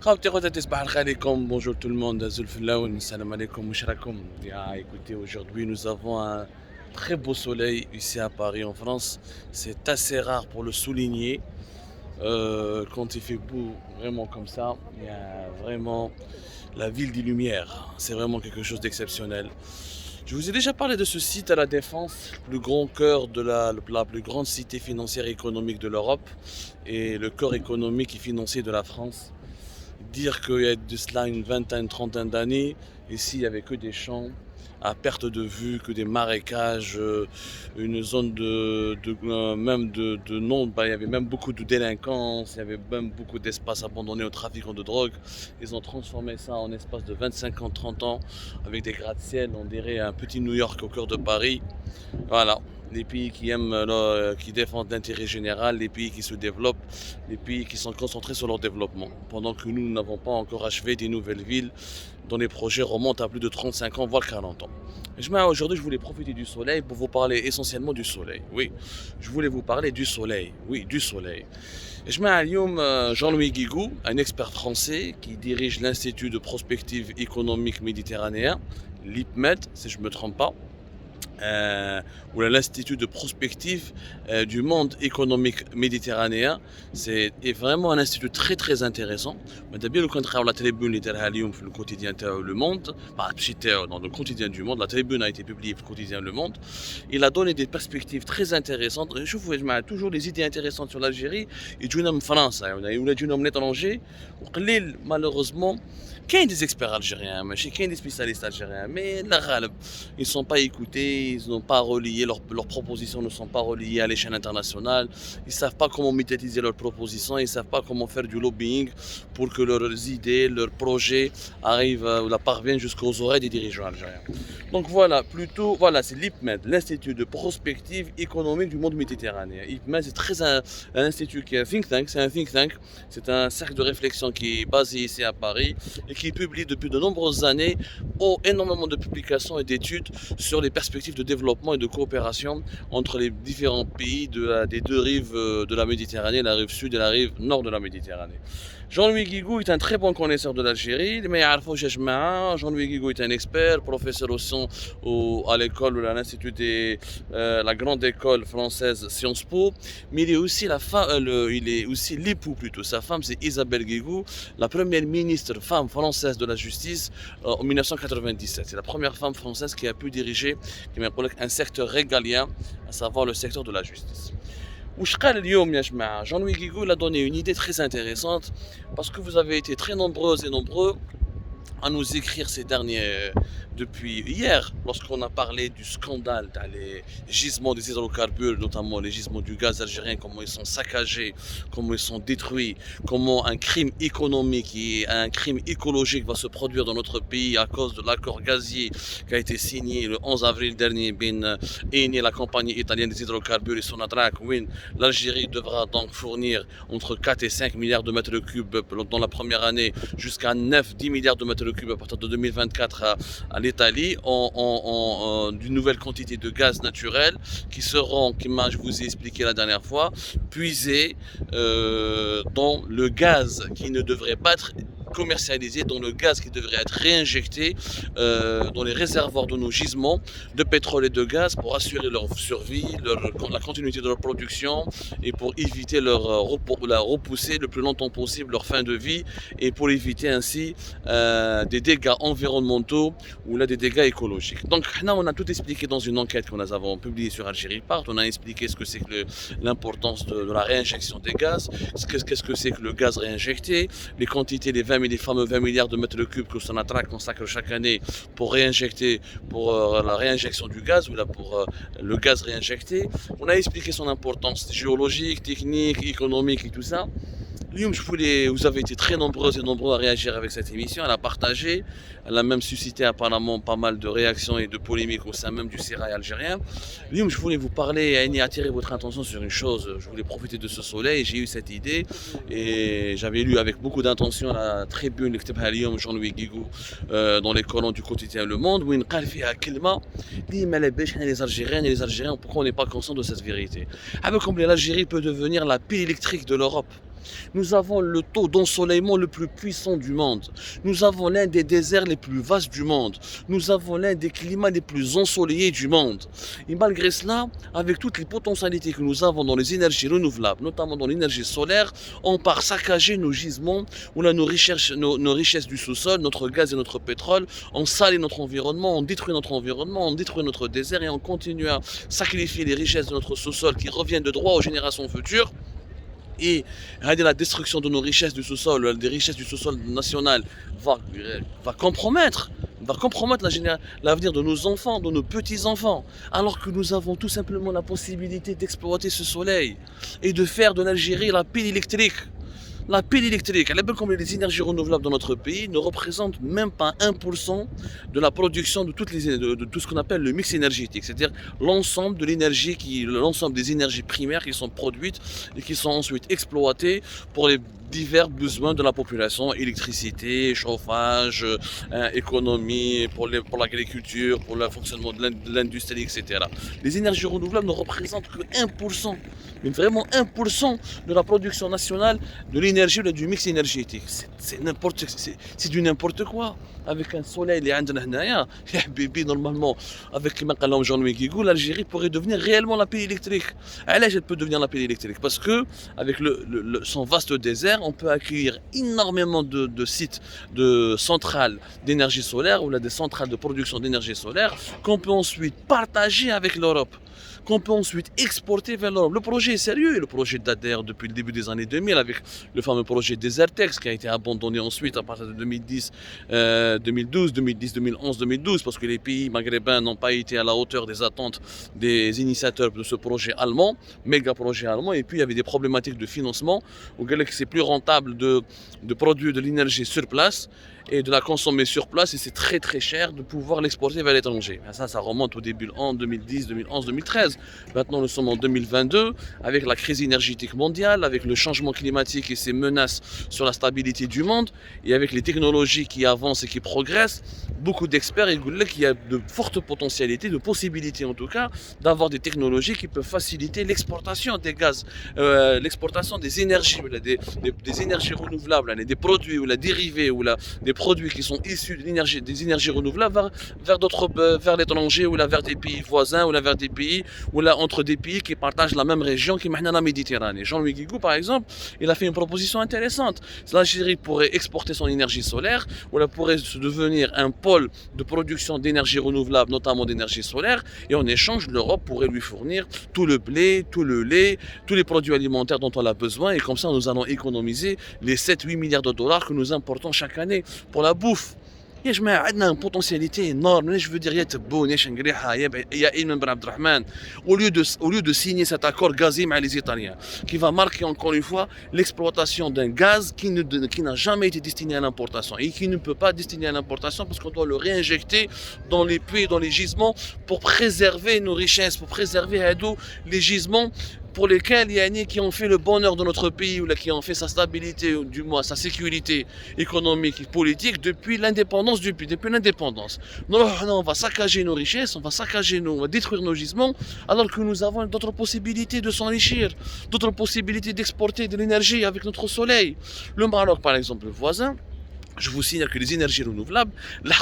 Bonjour tout le monde, salam alaikum, mouchrakoum. Écoutez, aujourd'hui nous avons un très beau soleil ici à Paris en France. C'est assez rare pour le souligner. Quand il fait beau, vraiment comme ça, il y a vraiment la ville des Lumières. C'est vraiment quelque chose d'exceptionnel. Je vous ai déjà parlé de ce site à la Défense, le plus grand cœur de la plus grande cité financière et économique de l'Europe et le cœur économique et financier de la France. Dire qu'il y a de cela une vingtaine, trentaine d'années, ici il n'y avait que des champs à perte de vue, que des marécages, une zone même de non, il y avait même beaucoup de délinquance, il y avait même beaucoup d'espaces abandonnés aux trafiquants de drogue. Ils ont transformé ça en espace de 25 ans, 30 ans, avec des gratte-ciel, on dirait un petit New York au cœur de Paris. Voilà, les pays qui aiment, qui défendent l'intérêt général, les pays qui se développent, les pays qui sont concentrés sur leur développement. Pendant que nous n'avons pas encore achevé des nouvelles villes dont les projets remontent à plus de 35 ans, voire 40 ans. Aujourd'hui, je voulais profiter du soleil pour vous parler essentiellement du soleil. Oui, je voulais vous parler du soleil. Oui, du soleil. Jean-Louis Guigou, un expert français qui dirige l'Institut de prospective économique méditerranéen, l'IPMED, si je ne me trompe pas, euh, ou l'Institut de prospective du monde économique méditerranéen. C'est vraiment un institut très très intéressant. Mais d'abord, le contraire, la tribune le quotidien Le Monde, dans le quotidien du Monde, la tribune a été publiée au quotidien Le Monde. Il a donné des perspectives très intéressantes. Je vous toujours des idées intéressantes sur l'Algérie et du nom France. On a eu du nom l'étranger. Malheureusement, qu'il y a des experts algériens, qu'il y a des spécialistes algériens, mais la Ghalb, ils ne sont pas écoutés, ils n'ont pas relié, leurs propositions ne sont pas reliées à l'échelle internationale, ils ne savent pas comment médiatiser leurs propositions, ils ne savent pas comment faire du lobbying pour que leurs idées, leurs projets arrivent ou la parviennent jusqu'aux oreilles des dirigeants algériens. Donc voilà, voilà, c'est l'IPMED, l'Institut de prospective économique du monde méditerranéen. IPMED, c'est un institut qui est un think tank, c'est un cercle de réflexion qui est basé ici à Paris et qui publie depuis de nombreuses années énormément de publications et d'études sur les perspectives de développement et de coopération entre les différents pays des deux rives de la Méditerranée, la rive sud et la rive nord de la Méditerranée. Jean-Louis Guigou est un très bon connaisseur de l'Algérie, mais Jean-Louis Guigou est un expert, professeur à l'école, à l'Institut la grande école française Sciences Po, mais il est aussi l'époux plutôt. Sa femme c'est Isabelle Guigou, la première ministre femme française de la justice en 1997. C'est la première femme française qui a pu diriger un secteur régalien, à savoir le secteur de la justice. Jean-Louis Guigou a donné une idée très intéressante parce que vous avez été très nombreuses et nombreux à nous écrire depuis hier, lorsqu'on a parlé du scandale dans les gisements des hydrocarbures, notamment les gisements du gaz algérien, comment ils sont saccagés, comment ils sont détruits, comment un crime économique et un crime écologique va se produire dans notre pays à cause de l'accord gazier qui a été signé le 11 avril dernier entre Eni, la compagnie italienne des hydrocarbures, et Sonatrach. L'Algérie devra donc fournir entre 4 et 5 milliards de mètres cubes dans la première année, jusqu'à 9-10 milliards de mètres cubes à partir de 2024 à l'Italie d'une nouvelle quantité de gaz naturel qui seront, je vous ai expliqué la dernière fois, puisés dans le gaz qui ne devrait pas être commercialisé, dans le gaz qui devrait être réinjecté dans les réservoirs de nos gisements de pétrole et de gaz pour assurer leur survie, la continuité de leur production et pour éviter la repousser le plus longtemps possible leur fin de vie et pour éviter ainsi des dégâts environnementaux ou là des dégâts écologiques. Donc là on a tout expliqué dans une enquête que nous avons publiée sur Algérie Part. On a expliqué ce que c'est que l'importance de la réinjection des gaz, qu'est-ce que c'est que le gaz réinjecté, les quantités, les fameux 20 milliards de mètres cubes que Sonatrach consacre chaque année pour réinjecter, pour la réinjection du gaz ou là pour le gaz réinjecté. On a expliqué son importance géologique, technique, économique et tout ça. Vous avez été très nombreux et nombreux à réagir avec cette émission, à la partager. Elle a même suscité apparemment pas mal de réactions et de polémiques au sein même du sérail algérien. Je voulais vous parler et attirer votre attention sur une chose. Je voulais profiter de ce soleil, j'ai eu cette idée et j'avais lu avec beaucoup d'intention la tribune de Jean-Louis Guigou dans les colonnes du quotidien Le Monde, où il dit les Algériens et les Algériens, pourquoi on n'est pas conscient de cette vérité? Comme l'Algérie peut devenir la pile électrique de l'Europe. Nous avons le taux d'ensoleillement le plus puissant du monde. Nous avons l'un des déserts les plus vastes du monde. Nous avons l'un des climats les plus ensoleillés du monde. Et malgré cela, avec toutes les potentialités que nous avons dans les énergies renouvelables, notamment dans l'énergie solaire, on part saccager nos gisements, ou là nos richesses du sous-sol, notre gaz et notre pétrole, on salit notre environnement, on détruit notre désert et on continue à sacrifier les richesses de notre sous-sol qui reviennent de droit aux générations futures. Et la destruction de nos richesses du sous-sol, des richesses du sous-sol national, va compromettre l'avenir de nos enfants, de nos petits-enfants, alors que nous avons tout simplement la possibilité d'exploiter ce soleil et de faire de l'Algérie la pile électrique. La pile électrique, comme les énergies renouvelables dans notre pays, ne représentent même pas 1% de la production de tout ce qu'on appelle le mix énergétique, c'est-à-dire l'ensemble l'ensemble des énergies primaires qui sont produites et qui sont ensuite exploitées pour les divers besoins de la population, électricité, chauffage, économie, pour l'agriculture, pour le fonctionnement de l'industrie, etc. Les énergies renouvelables ne représentent que 1%, mais vraiment 1% de la production nationale de l'énergie ou du mix énergétique. C'est du n'importe quoi. Avec un soleil, normalement, avec Jean-Louis Guigou, l'Algérie pourrait devenir réellement la pile électrique. Elle peut devenir la pile électrique parce que, avec son vaste désert, on peut accueillir énormément de sites de centrales d'énergie solaire ou là, des centrales de production d'énergie solaire qu'on peut ensuite partager avec l'Europe, qu'on peut ensuite exporter vers l'Europe. Le projet est sérieux, le projet date d'ailleurs depuis le début des années 2000 avec le fameux projet Desertex qui a été abandonné ensuite à partir de 2010, 2011, 2012 parce que les pays maghrébins n'ont pas été à la hauteur des attentes des initiateurs de ce projet allemand, méga projet allemand, et puis il y avait des problématiques de financement où c'est plus rentable de produire de l'énergie sur place et de la consommer sur place et c'est très très cher de pouvoir l'exporter vers l'étranger. Ça remonte au début en 2010, 2011, 2013. Maintenant nous sommes en 2022 avec la crise énergétique mondiale, avec le changement climatique et ses menaces sur la stabilité du monde et avec les technologies qui avancent et qui progressent. Beaucoup d'experts disent qu'il y a de fortes potentialités, de possibilités en tout cas, d'avoir des technologies qui peuvent faciliter l'exportation des gaz, l'exportation des énergies, des énergies renouvelables, des produits ou la dérivés ou des produits qui sont issus des énergies renouvelables vers l'étranger ou vers des pays voisins ou vers des pays ou entre des pays qui partagent la même région qui est la Méditerranée. Jean-Louis Guigou par exemple, il a fait une proposition intéressante. L'Algérie pourrait exporter son énergie solaire ou elle pourrait devenir un pôle de production d'énergie renouvelable, notamment d'énergie solaire, et en échange l'Europe pourrait lui fournir tout le blé, tout le lait, tous les produits alimentaires dont elle a besoin et comme ça nous allons économiser les 7-8 milliards de dollars que nous importons chaque année pour la bouffe. يا جماعة عندنا une potentialité énorme. Je veux dire, il y a Ilman Ben Abdelrahman, au lieu de signer cet accord gazier avec les Italiens, qui va marquer encore une fois l'exploitation d'un gaz qui n'a jamais été destiné à l'importation et qui ne peut pas destiner à l'importation parce qu'on doit le réinjecter dans les puits, dans les gisements pour préserver nos richesses, pour préserver les gisements pour lesquels qui ont fait le bonheur de notre pays ou qui ont fait sa stabilité, ou du moins sa sécurité économique et politique depuis l'indépendance du pays, depuis l'indépendance. Non, on va saccager nos richesses, on va détruire nos gisements, alors que nous avons d'autres possibilités de s'enrichir, d'autres possibilités d'exporter de l'énergie avec notre soleil. Le Maroc, par exemple, le voisin, je vous signale que les énergies renouvelables,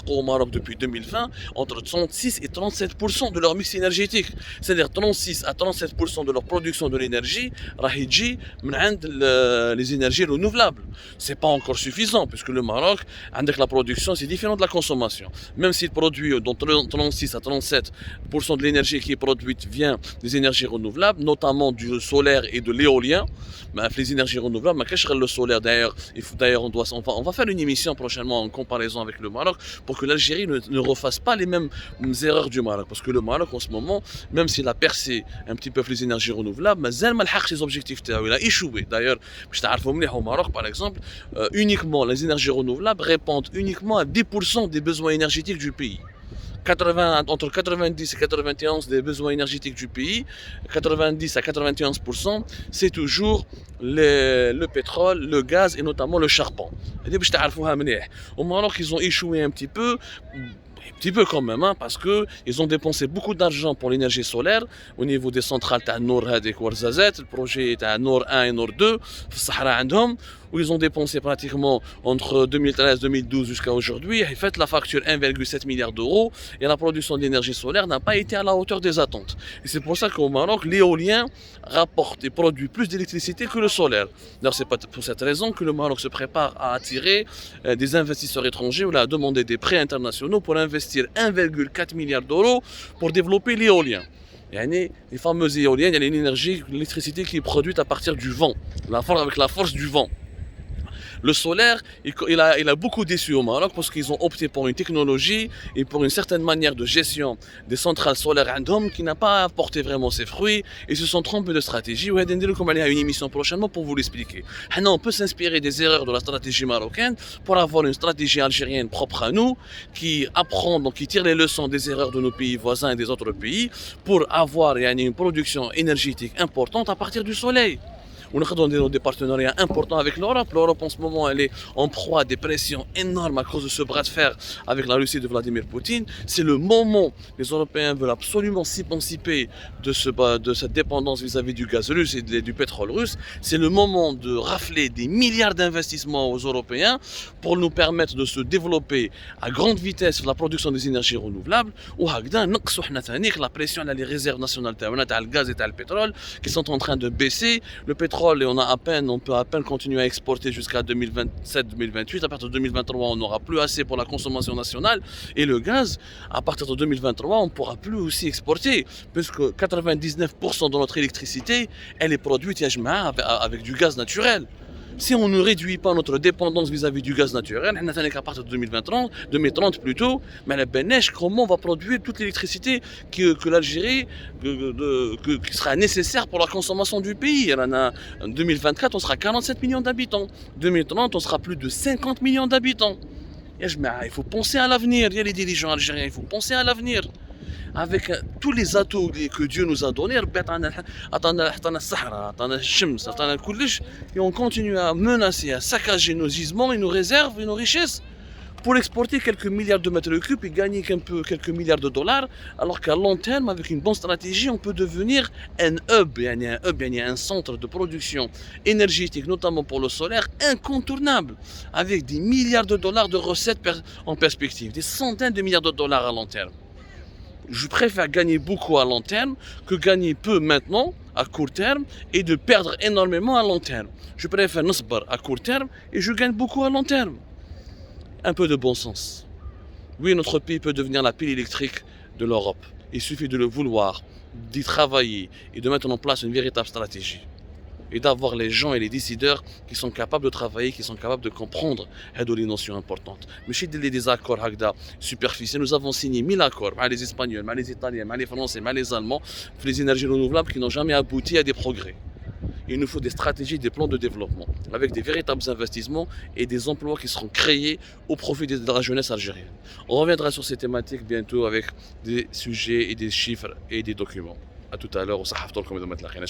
au Maroc depuis 2020, entre 36 et 37% de leur mix énergétique. C'est-à-dire 36 à 37% de leur production de l'énergie, les énergies renouvelables. C'est pas encore suffisant, puisque le Maroc, avec la production, c'est différent de la consommation. Même s'il produit, dont 36 à 37% de l'énergie qui est produite vient des énergies renouvelables, notamment du solaire et de l'éolien, les énergies renouvelables, le solaire d'ailleurs, on va faire une émission prochainement en comparaison avec le Maroc pour que l'Algérie ne refasse pas les mêmes erreurs du Maroc parce que le Maroc en ce moment, même s'il a percé un petit peu les énergies renouvelables, ses objectifs, il a échoué. D'ailleurs, au Maroc par exemple, uniquement les énergies renouvelables répondent uniquement à 10% des besoins énergétiques du pays. Entre 90 et 91 des besoins énergétiques du pays, 90 à 91%, c'est toujours le pétrole, le gaz et notamment le charbon. Au Maroc, ils ont échoué un petit peu. Un petit peu quand même, hein, parce qu'ils ont dépensé beaucoup d'argent pour l'énergie solaire au niveau des centrales تاع النور هذيك ورزازات, le projet تاع نور 1 et نور 2 في الصحراء عندهم, où ils ont dépensé pratiquement entre 2013-2012 jusqu'à aujourd'hui. Ils fait la facture 1,7 milliard d'euros et la production d'énergie solaire n'a pas été à la hauteur des attentes. Et c'est pour ça qu'au Maroc, l'éolien rapporte et produit plus d'électricité que le solaire. D'ailleurs, c'est pas pour cette raison que le Maroc se prépare à attirer des investisseurs étrangers ou à demander des prêts internationaux pour investir 1,4 milliard d'euros pour développer l'éolien. Les fameuses éoliennes, il y a l'électricité qui est produite à partir du vent, avec la force du vent. Le solaire, il a beaucoup déçu au Maroc parce qu'ils ont opté pour une technologie et pour une certaine manière de gestion des centrales solaires random qui n'a pas apporté vraiment ses fruits et se sont trompés de stratégie. On va une émission prochainement pour vous l'expliquer. On peut s'inspirer des erreurs de la stratégie marocaine pour avoir une stratégie algérienne propre à nous qui apprend, donc qui tire les leçons des erreurs de nos pays voisins et des autres pays pour avoir une production énergétique importante à partir du soleil. On a des partenariats importants avec l'Europe. L'Europe en ce moment elle est en proie à des pressions énormes à cause de ce bras de fer avec la Russie de Vladimir Poutine. C'est le moment, les Européens veulent absolument s'émanciper de cette dépendance vis-à-vis du gaz russe et du pétrole russe. C'est le moment de rafler des milliards d'investissements aux Européens pour nous permettre de se développer à grande vitesse sur la production des énergies renouvelables. Ou la pression à les réserves nationales de gaz et de pétrole qui sont en train de baisser. Le pétrole, et on peut à peine continuer à exporter jusqu'à 2027-2028. À partir de 2023, on n'aura plus assez pour la consommation nationale. Et le gaz, à partir de 2023, on ne pourra plus aussi exporter, puisque 99% de notre électricité, elle est produite avec du gaz naturel. Si on ne réduit pas notre dépendance vis-à-vis du gaz naturel, à partir de 2030 plutôt, mais la Beneche, comment on va produire toute l'électricité que l'Algérie qui sera nécessaire pour la consommation du pays. En 2024, on sera 47 millions d'habitants. En 2030, on sera plus de 50 millions d'habitants. Il faut penser à l'avenir. Il y a les dirigeants algériens, il faut penser à l'avenir. Avec tous les atouts que Dieu nous a donnés, et on continue à menacer, à saccager nos gisements et nos réserves et nos richesses pour exporter quelques milliards de mètres cubes et gagner quelques milliards de dollars, alors qu'à long terme, avec une bonne stratégie, on peut devenir un hub, un centre de production énergétique, notamment pour le solaire, incontournable, avec des milliards de dollars de recettes en perspective, des centaines de milliards de dollars à long terme. Je préfère gagner beaucoup à long terme que gagner peu maintenant, à court terme, et de perdre énormément à long terme. Je préfère nasbar à court terme et je gagne beaucoup à long terme. Un peu de bon sens. Oui, notre pays peut devenir la pile électrique de l'Europe. Il suffit de le vouloir, d'y travailler et de mettre en place une véritable stratégie. Et d'avoir les gens et les décideurs qui sont capables de travailler, qui sont capables de comprendre les notions importantes. Mais si des accords superficiels, nous avons signé 1000 accords avec les Espagnols, avec les Italiens, avec les Français, avec les Allemands, pour les énergies renouvelables qui n'ont jamais abouti à des progrès. Il nous faut des stratégies, des plans de développement, avec des véritables investissements et des emplois qui seront créés au profit de la jeunesse algérienne. On reviendra sur ces thématiques bientôt avec des sujets et des chiffres et des documents. A tout à l'heure, au Sahaf Tolkom et de Metla Khina.